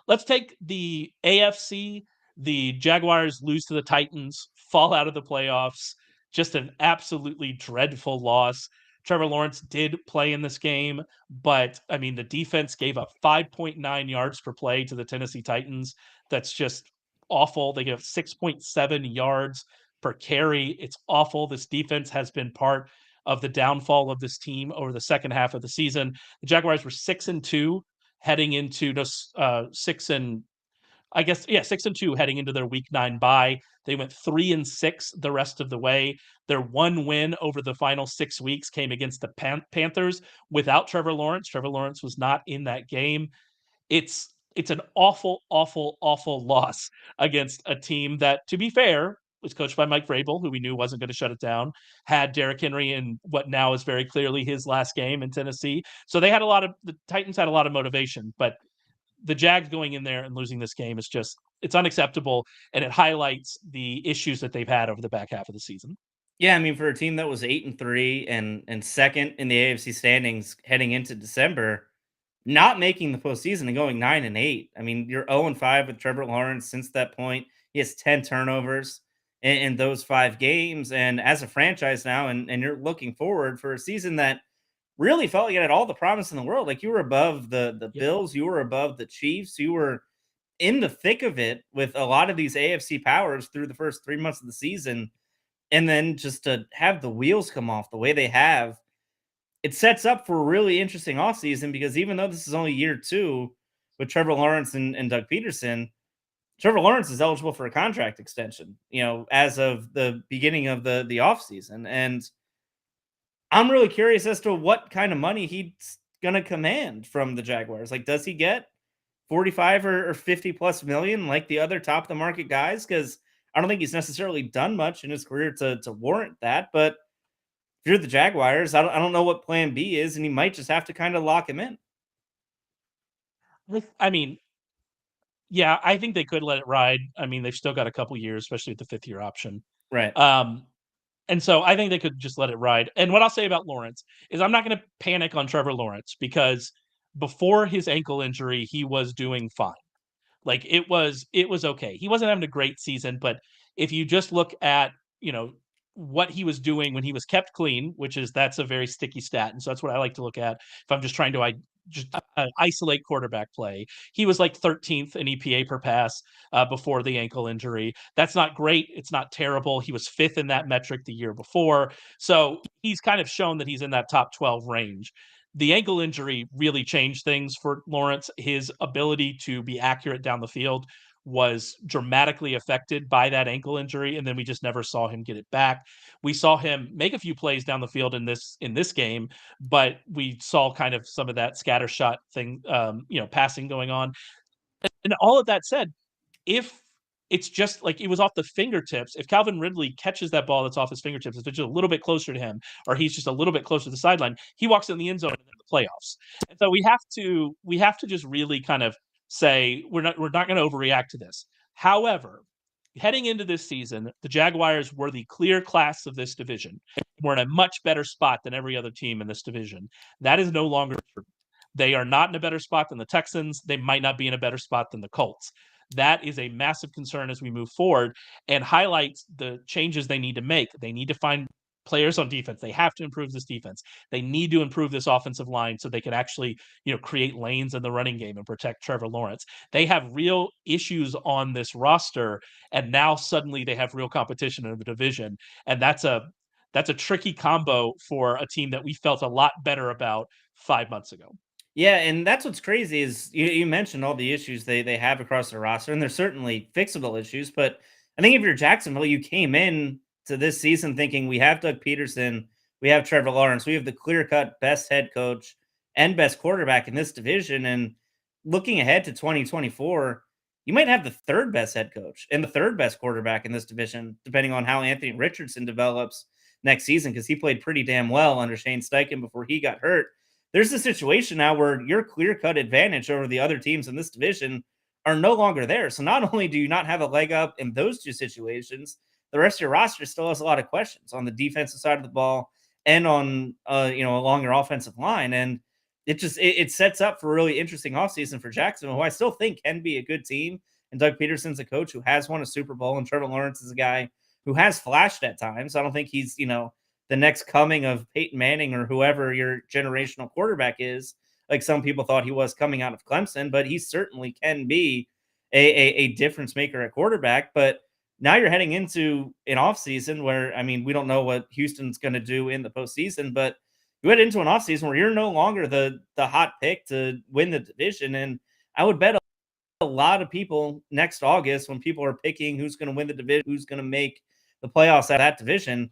Let's take the AFC. The Jaguars lose to the Titans, fall out of the playoffs. Just an absolutely dreadful loss. Trevor Lawrence did play in this game, but I mean, the defense gave up 5.9 yards per play to the Tennessee Titans. That's just awful. They give 6.7 yards per carry. It's awful. This defense has been part of the downfall of this team over the second half of the season. The Jaguars were 6-2 heading into 6-2 heading into their week 9 bye. They went 3-6 the rest of the way. Their one win over the final 6 weeks came against the Panthers without Trevor Lawrence. Trevor Lawrence was not in that game. It's an awful, awful, awful loss against a team that, to be fair, was coached by Mike Vrabel, who we knew wasn't going to shut it down, had Derrick Henry in what now is very clearly his last game in Tennessee. So the Titans had a lot of motivation, but the Jags going in there and losing this game is it's unacceptable, and it highlights the issues that they've had over the back half of the season. Yeah, I mean, for a team that was 8-3 and second in the AFC standings heading into December, not making the postseason and going 9-8. I mean, you're 0-5 with Trevor Lawrence since that point. He has 10 turnovers in those 5 games. And as a franchise now, and you're looking forward for a season that really felt like it had all the promise in the world. Like, you were above the Bills, you were above the Chiefs, you were in the thick of it with a lot of these AFC powers through the first 3 months of the season. And then just to have the wheels come off the way they have, it sets up for a really interesting offseason, because even though this is only year 2 with Trevor Lawrence and Doug Peterson, Trevor Lawrence is eligible for a contract extension, as of the beginning of the offseason. And I'm really curious as to what kind of money he's going to command from the Jaguars. Like, does he get 45 or 50 plus million like the other top of the market guys? Because I don't think he's necessarily done much in his career to warrant that. But if you're the Jaguars, I don't know what plan B is, and he might just have to kind of lock him in. I mean, yeah, I think they could let it ride. I mean, they've still got a couple years, especially with the 5th-year option. Right. And so I think they could just let it ride. And what I'll say about Lawrence is I'm not going to panic on Trevor Lawrence, because before his ankle injury, he was doing fine. Like, it was okay. He wasn't having a great season, but if you just look at, what he was doing when he was kept clean, that's a very sticky stat. And so that's what I like to look at if I'm just trying to isolate quarterback play. He was like 13th in EPA per pass before the ankle injury. That's not great. It's not terrible. He was 5th in that metric the year before. So he's kind of shown that he's in that top 12 range. The ankle injury really changed things for Lawrence. His ability to be accurate down the field was dramatically affected by that ankle injury, and then we just never saw him get it back. We saw him make a few plays down the field in this game, but we saw kind of some of that scattershot thing, passing going on. And all of that said, if it's just like it was off the fingertips, if Calvin Ridley catches that ball that's off his fingertips, if it's just a little bit closer to him, or he's just a little bit closer to the sideline, he walks in the end zone in the playoffs. And so we have to just really kind of say we're not going to overreact to this. However, heading into this season, the Jaguars were the clear class of this division. We're in a much better spot than every other team in this division. That is no longer true. They are not in a better spot than the Texans. They might not be in a better spot than the Colts. That is a massive concern as we move forward, and highlights the changes they need to make. They need to find players on defense. They have to improve this defense. They need to improve this offensive line so they can actually, create lanes in the running game and protect Trevor Lawrence. They have real issues on this roster, and now suddenly they have real competition in the division. And that's a tricky combo for a team that we felt a lot better about 5 months ago. Yeah, and that's what's crazy is you mentioned all the issues they have across the roster, and they're certainly fixable issues. But I think if you're Jacksonville, you came in to this season thinking we have Doug Peterson, we have Trevor Lawrence, we have the clear-cut best head coach and best quarterback in this division. And looking ahead to 2024, you might have the 3rd best head coach and the 3rd best quarterback in this division, depending on how Anthony Richardson develops next season, because he played pretty damn well under Shane Steichen before he got hurt. There's a situation now where your clear-cut advantage over the other teams in this division are no longer there. So not only do you not have a leg up in those two situations, the rest of your roster still has a lot of questions on the defensive side of the ball and on along your offensive line. And it sets up for a really interesting offseason for Jacksonville, who I still think can be a good team. And Doug Peterson's a coach who has won a Super Bowl, and Trevor Lawrence is a guy who has flashed at times. I don't think he's, the next coming of Peyton Manning or whoever your generational quarterback is, like some people thought he was coming out of Clemson, but he certainly can be a difference maker at quarterback. But now you're heading into an offseason where, I mean, we don't know what Houston's going to do in the postseason, but you head into an offseason where you're no longer the hot pick to win the division. And I would bet a lot of people next August, when people are picking who's going to win the division, who's going to make the playoffs at that division,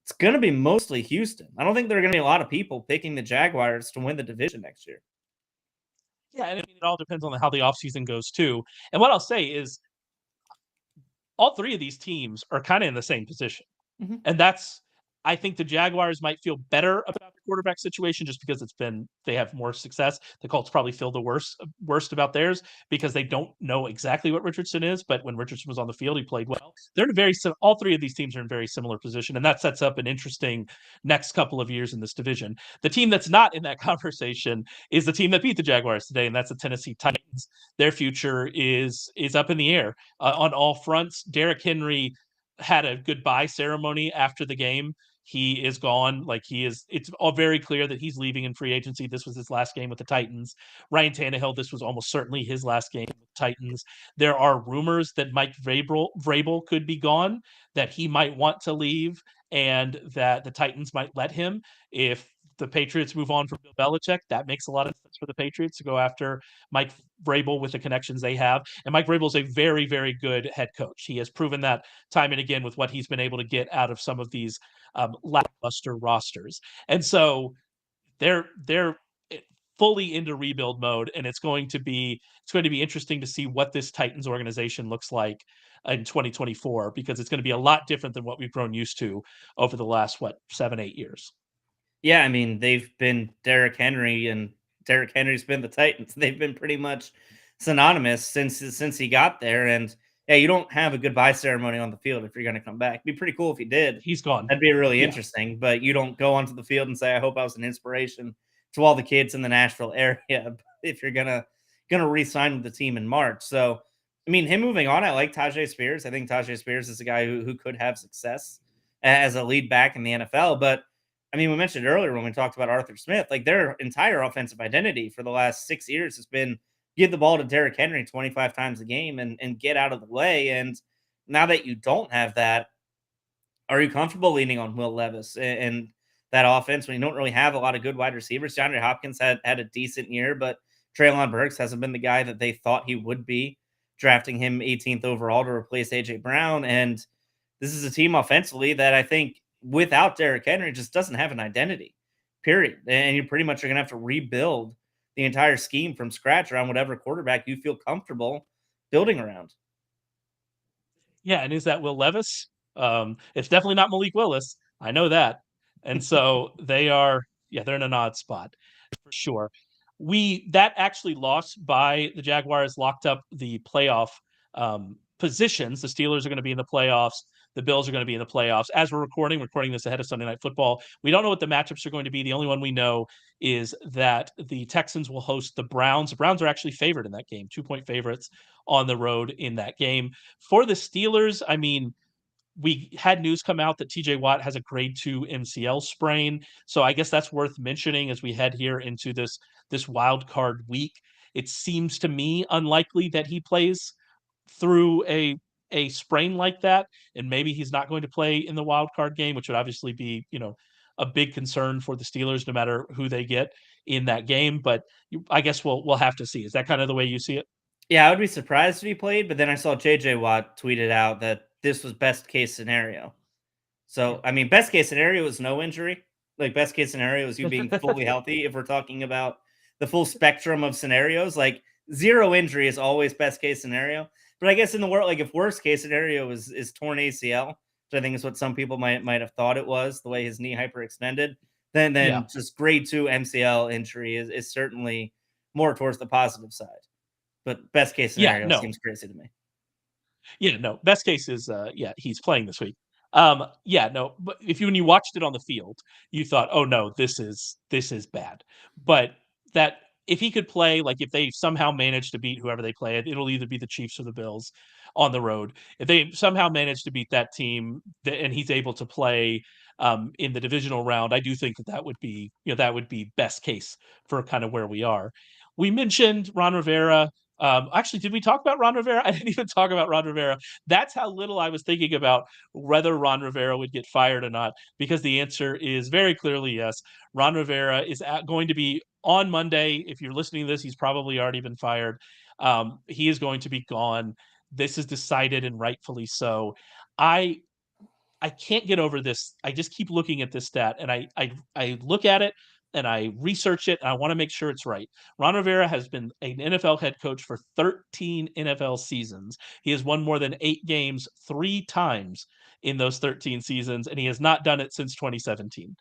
it's going to be mostly Houston. I don't think there are going to be a lot of people picking the Jaguars to win the division next year. Yeah, and I mean, it all depends on how the offseason goes too. And what I'll say is all three of these teams are kind of in the same position. Mm-hmm. And I think the Jaguars might feel better about the quarterback situation just because they have more success. The Colts probably feel the worst about theirs because they don't know exactly what Richardson is. But when Richardson was on the field, he played well. They're all three of these teams are in very similar position, and that sets up an interesting next couple of years in this division. The team that's not in that conversation is the team that beat the Jaguars today, and that's the Tennessee Titans. Their future is up in the air on all fronts. Derrick Henry had a goodbye ceremony after the game. He is gone. It's all very clear that he's leaving in free agency. This was his last game with the Titans. Ryan Tannehill, this was almost certainly his last game with the Titans. There are rumors that Mike Vrabel could be gone, that he might want to leave, and that the Titans might let him. If the Patriots move on from Bill Belichick, that makes a lot of sense for the Patriots to go after Mike Vrabel with the connections they have. And Mike Vrabel is a very, very good head coach. He has proven that time and again with what he's been able to get out of some of these lackluster rosters. And so they're fully into rebuild mode, and it's going to be interesting to see what this Titans organization looks like in 2024, because it's going to be a lot different than what we've grown used to over the last 7-8 years. Yeah, I mean, they've been Derrick Henry, and Derrick Henry's been the Titans. They've been pretty much synonymous since he got there. And yeah, you don't have a goodbye ceremony on the field if you're going to come back. It'd be pretty cool if you did. He's gone. That'd be really interesting. But you don't go onto the field and say, "I hope I was an inspiration to all the kids in the Nashville area." If you're gonna re-sign with the team in March, so I mean, him moving on, I like Tajay Spears. I think Tajay Spears is a guy who could have success as a lead back in the NFL, but I mean, we mentioned earlier when we talked about Arthur Smith, like their entire offensive identity for the last 6 years has been give the ball to Derrick Henry 25 times a game and get out of the way. And now that you don't have that, are you comfortable leaning on Will Levis and that offense when you don't really have a lot of good wide receivers? DeAndre Hopkins had a decent year, but Treylon Burks hasn't been the guy that they thought he would be, drafting him 18th overall to replace A.J. Brown. And this is a team offensively that I think without Derrick Henry just doesn't have an identity, period. And you pretty much are going to have to rebuild the entire scheme from scratch around whatever quarterback you feel comfortable building around. Yeah, and is that Will Levis? It's definitely not Malik Willis. I know that. And so they're in an odd spot for sure. That actually loss by the Jaguars locked up the playoff positions. The Steelers are going to be in the playoffs. The Bills are going to be in the playoffs. As we're recording this ahead of Sunday Night Football. We don't know what the matchups are going to be. The only one we know is that the Texans will host the Browns. The Browns are actually favored in that game, 2-point favorites on the road in that game. For the Steelers, I mean, we had news come out that TJ Watt has a grade 2 MCL sprain. So I guess that's worth mentioning as we head here into this wild card week. It seems to me unlikely that he plays through a sprain like that, and maybe he's not going to play in the wild card game, which would obviously be, a big concern for the Steelers, no matter who they get in that game. But I guess we'll have to see. Is that kind of the way you see it? Yeah, I would be surprised if he played, but then I saw JJ Watt tweeted out that this was best case scenario. So, I mean, best case scenario is no injury. Like, best case scenario is you being fully healthy. If we're talking about the full spectrum of scenarios, like 0 injury is always best case scenario. But I guess in the world, like if worst case scenario is torn ACL, which I think is what some people might have thought it was, the way his knee hyperextended, then just grade 2 MCL injury is certainly more towards the positive side. But best case scenario seems crazy to me. Yeah, no. Best case is he's playing this week. Yeah, no, but when you watched it on the field, you thought, "Oh no, this is bad." But that if he could play, like if they somehow manage to beat whoever they play, it'll either be the Chiefs or the Bills on the road. If they somehow manage to beat that team and he's able to play in the divisional round, I do think that would be, that would be best case for kind of where we are. We mentioned Ron Rivera. Actually, did we talk about Ron Rivera? I didn't even talk about Ron Rivera. That's how little I was thinking about whether Ron Rivera would get fired or not, because the answer is very clearly yes. Ron Rivera is going to be on Monday. If you're listening to this, he's probably already been fired. He is going to be gone. This is decided, and rightfully so. I I can't get over this. I just keep looking at this stat, and I look at it and I research it, and I want to make sure it's right. Ron Rivera has been an NFL head coach for 13 NFL seasons. He has won more than 8 games 3 times in those 13 seasons, and he has not done it since 2017.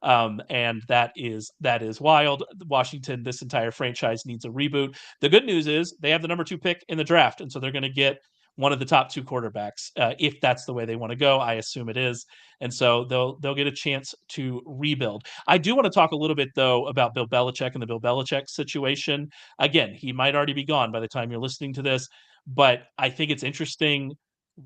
And that is wild. Washington, this entire franchise needs a reboot. The good news is they have the number 2 pick in the draft, and so they're going to get one of the top 2 quarterbacks if that's the way they want to go. I assume it is, and so they'll get a chance to rebuild. I do want to talk a little bit though about Bill Belichick and the Bill Belichick situation. Again, he might already be gone by the time you're listening to this, but I think it's interesting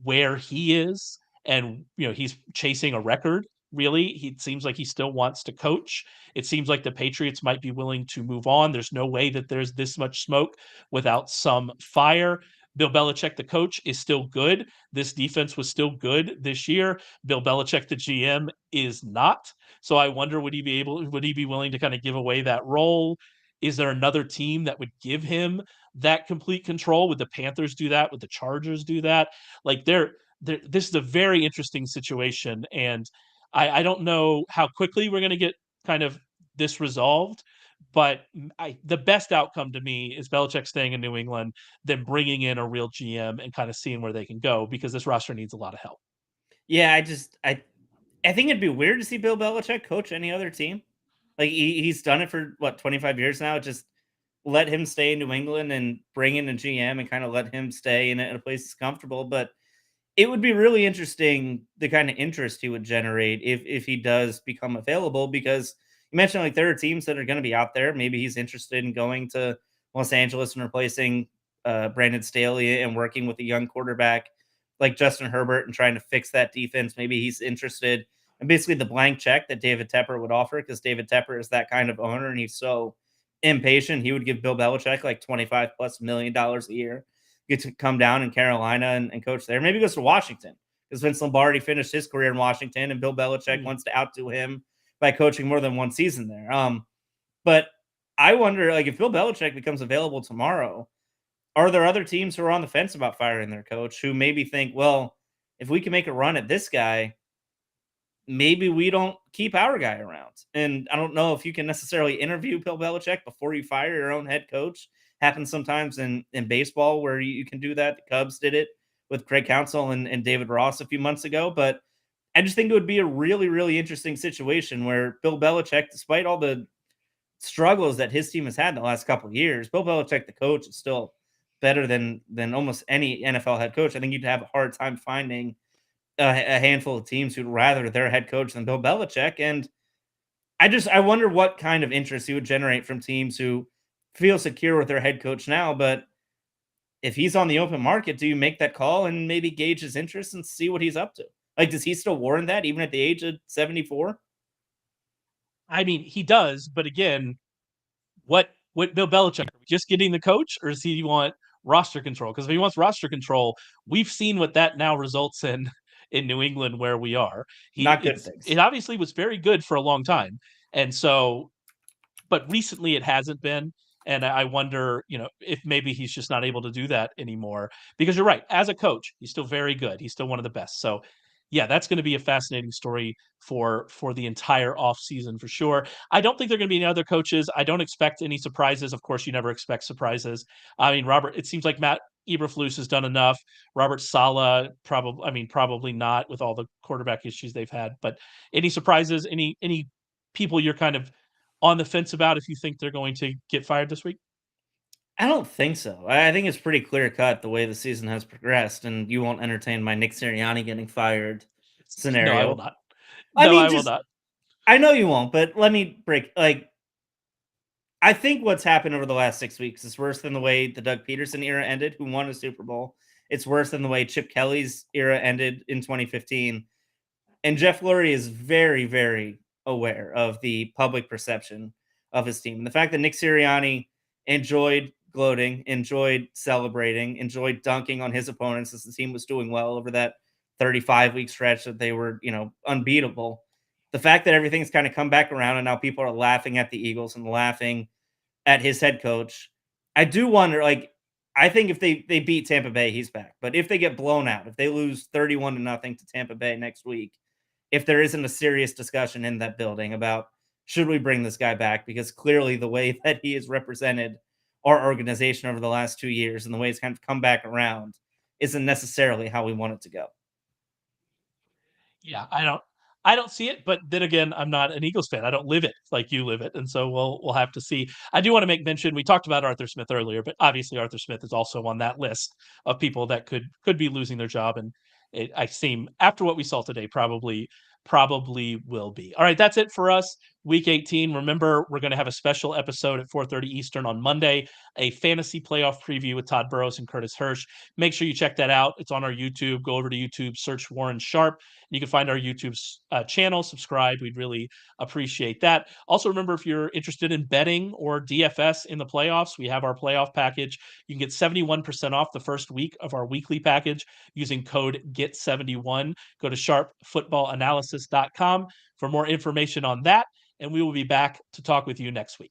where he is, and he's chasing a record. Really, he seems like he still wants to coach. It seems like the Patriots might be willing to move on. There's no way that there's this much smoke without some fire. Bill Belichick, the coach, is still good. This defense was still good this year. Bill Belichick, the GM, is not. So I wonder, would he be willing to kind of give away that role? Is there another team that would give him that complete control? Would the Panthers do that? Would the Chargers do that? Like this is a very interesting situation, and I don't know how quickly we're going to get kind of this resolved, but the best outcome to me is Belichick staying in New England, then bringing in a real GM and kind of seeing where they can go, because this roster needs a lot of help. Yeah, I think it'd be weird to see Bill Belichick coach any other team. Like he's done it for what 25 years now. Just let him stay in New England and bring in a GM and kind of let him stay in a place that's comfortable. But it would be really interesting the kind of interest he would generate if he does become available, because you mentioned like there are teams that are going to be out there. Maybe he's interested in going to Los Angeles and replacing Brandon Staley and working with a young quarterback like Justin Herbert and trying to fix that defense. Maybe he's interested in basically the blank check that David Tepper would offer, because David Tepper is that kind of owner and he's so impatient. He would give Bill Belichick like $25+ million a year, get to come down in Carolina and coach there. Maybe he goes to Washington because Vince Lombardi finished his career in Washington and Bill Belichick wants to outdo him by coaching more than one season there. But I wonder, like, if Bill Belichick becomes available tomorrow, are there other teams who are on the fence about firing their coach who maybe think, well, if we can make a run at this guy, maybe we don't keep our guy around? And I don't know if you can necessarily interview Bill Belichick before you fire your own head coach. Happens sometimes in baseball where you can do that. The Cubs did it with Craig Counsell and David Ross a few months ago. But I just think it would be a really, really interesting situation where Bill Belichick, despite all the struggles that his team has had in the last couple of years, Bill Belichick, the coach, is still better than almost any NFL head coach. I think you'd have a hard time finding a handful of teams who'd rather their head coach than Bill Belichick. And I wonder what kind of interest he would generate from teams who feel secure with their head coach now. But if he's on the open market, do you make that call and maybe gauge his interest and see what he's up to? Like, does he still warrant that even at the age of 74? I mean, he does, but again, what Bill Belichick, just getting the coach, or does he want roster control? Because if he wants roster control, we've seen what that now results in New England, where we are. Not good things. It obviously was very good for a long time, and so, but recently it hasn't been. And I wonder, if maybe he's just not able to do that anymore. Because you're right, as a coach, he's still very good. He's still one of the best. So yeah, that's going to be a fascinating story for the entire offseason for sure. I don't think there are going to be any other coaches. I don't expect any surprises. Of course, you never expect surprises. I mean, it seems like Matt Eberflus has done enough. Robert Saleh, probably not, with all the quarterback issues they've had. But any surprises? Any people you're kind of on the fence about if you think they're going to get fired this week? I don't think so. I think it's pretty clear cut the way the season has progressed, and you won't entertain my Nick Sirianni getting fired No, I will scenario. not. I No, mean, I will just not. I know you won't, but let me break. Like, I think what's happened over the last 6 weeks is worse than the way the Doug Peterson era ended, who won a Super Bowl. It's worse than the way Chip Kelly's era ended in 2015. And Jeff Lurie is very, very aware of the public perception of his team. And the fact that Nick Sirianni enjoyed gloating, enjoyed celebrating, enjoyed dunking on his opponents as the team was doing well over that 35-week stretch that they were, unbeatable. The fact that everything's kind of come back around and now people are laughing at the Eagles and laughing at his head coach. I do wonder, like, I think if they beat Tampa Bay, he's back. But if they get blown out, if they lose 31 to nothing to Tampa Bay next week, if there isn't a serious discussion in that building about should we bring this guy back, because clearly the way that he has represented our organization over the last 2 years and the way it's kind of come back around isn't necessarily how we want it to go. Yeah, I don't see it, but then again, I'm not an Eagles fan. I don't live it like you live it, and so we'll have to see. I do want to make mention. We talked about Arthur Smith earlier, but obviously Arthur Smith is also on that list of people that could be losing their job, and I seem after what we saw today, probably will be. All right, that's it for us. Week 18. Remember, we're going to have a special episode at 4:30 Eastern on Monday, a fantasy playoff preview with Todd Burrows and Curtis Hirsch. Make sure you check that out. It's on our YouTube. Go over to YouTube, search Warren Sharp. You can find our YouTube channel, subscribe. We'd really appreciate that. Also, remember if you're interested in betting or DFS in the playoffs, we have our playoff package. You can get 71% off the first week of our weekly package using code GET71. Go to sharpfootballanalysis.com for more information on that. And we will be back to talk with you next week.